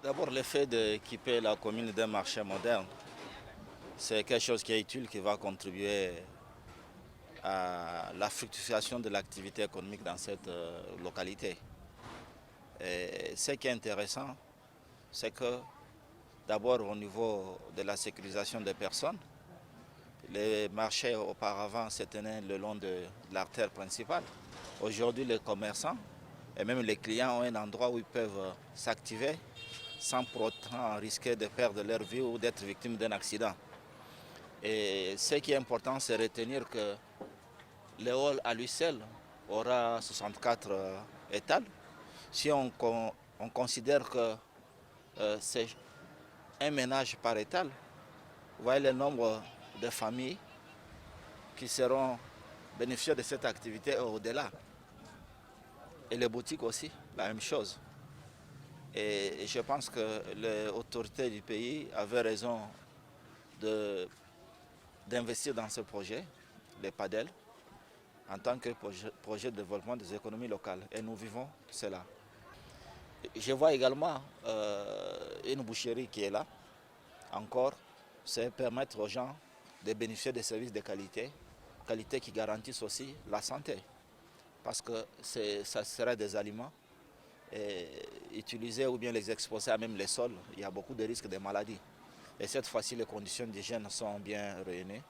D'abord, le fait d'équiper la commune d'un marché moderne, c'est quelque chose qui est utile, qui va contribuer à la fructification de l'activité économique dans cette localité. Et ce qui est intéressant, c'est que d'abord au niveau de la sécurisation des personnes, les marchés auparavant se tenaient le long de l'artère principale. Aujourd'hui, les commerçants et même les clients ont un endroit où ils peuvent s'activer sans pour autant risquer de perdre leur vie ou d'être victimes d'un accident. Et ce qui est important, c'est retenir que le hall à lui seul aura 64 étals. Si on considère que c'est un ménage par étal, vous voyez le nombre de familles qui seront bénéficiaires de cette activité au-delà. Et les boutiques aussi, la même chose. Et je pense que les autorités du pays avaient raison d'investir dans ce projet, les PADEL, en tant que projet de développement des économies locales. Et nous vivons cela. Je vois également une boucherie qui est là, encore, c'est permettre aux gens de bénéficier des services de qualité, qualité qui garantissent aussi la santé. Parce que ça serait des aliments et utiliser ou bien les exposer à même les sols, il y a beaucoup de risques de maladies. Et cette fois-ci, les conditions d'hygiène sont bien réunies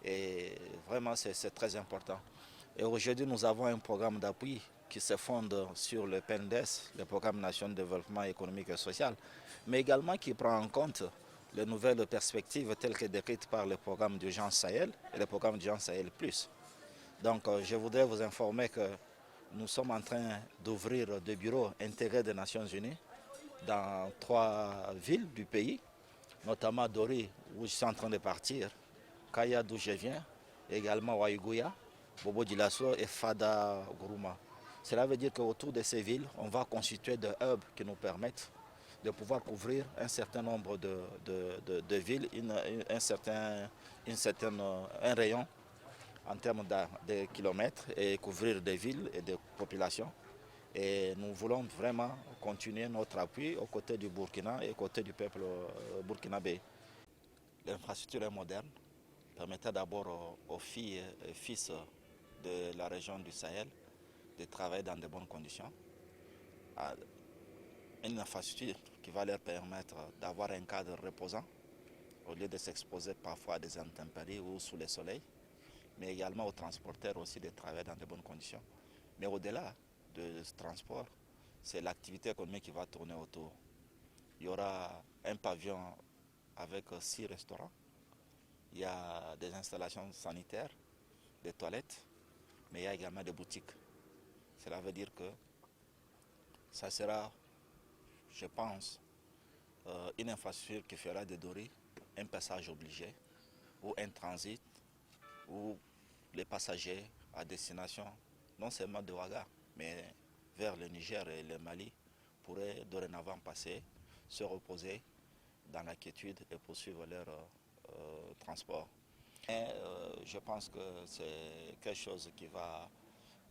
et vraiment c'est très important. Et aujourd'hui, nous avons un programme d'appui qui se fonde sur le PNDES, le Programme national de développement économique et social, mais également qui prend en compte les nouvelles perspectives telles que décrites par le programme d'urgence Sahel et le programme d'urgence Sahel+. Donc je voudrais vous informer que nous sommes en train d'ouvrir des bureaux intégrés des Nations Unies dans 3 villes du pays, notamment Dori, où je suis en train de partir, Kaya, d'où je viens, et également Waïgouya, Bobo Djilasso et Fada Gourouma. Cela veut dire qu'autour de ces villes, on va constituer des hubs qui nous permettent de pouvoir couvrir un certain nombre de villes, un rayon en termes de kilomètres et couvrir des villes et des populations. Et nous voulons vraiment continuer notre appui aux côtés du Burkina et aux côtés du peuple burkinabé. L'infrastructure est moderne, permettait d'abord aux filles et fils de la région du Sahel de travailler dans de bonnes conditions. Une infrastructure qui va leur permettre d'avoir un cadre reposant au lieu de s'exposer parfois à des intempéries ou sous le soleil, mais également aux transporteurs aussi de travailler dans de bonnes conditions. Mais au-delà de ce transport, c'est l'activité économique qui va tourner autour. Il y aura un pavillon avec 6 restaurants, il y a des installations sanitaires, des toilettes, mais il y a également des boutiques. Cela veut dire que ça sera, je pense, une infrastructure qui fera de Dori un passage obligé ou un transit où les passagers à destination non seulement de Ouaga, mais vers le Niger et le Mali pourraient dorénavant passer, se reposer dans la quiétude et poursuivre leur transport. Et, je pense que c'est quelque chose qui va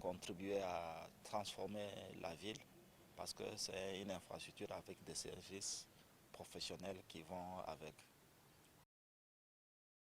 contribuer à transformer la ville parce que c'est une infrastructure avec des services professionnels qui vont avec.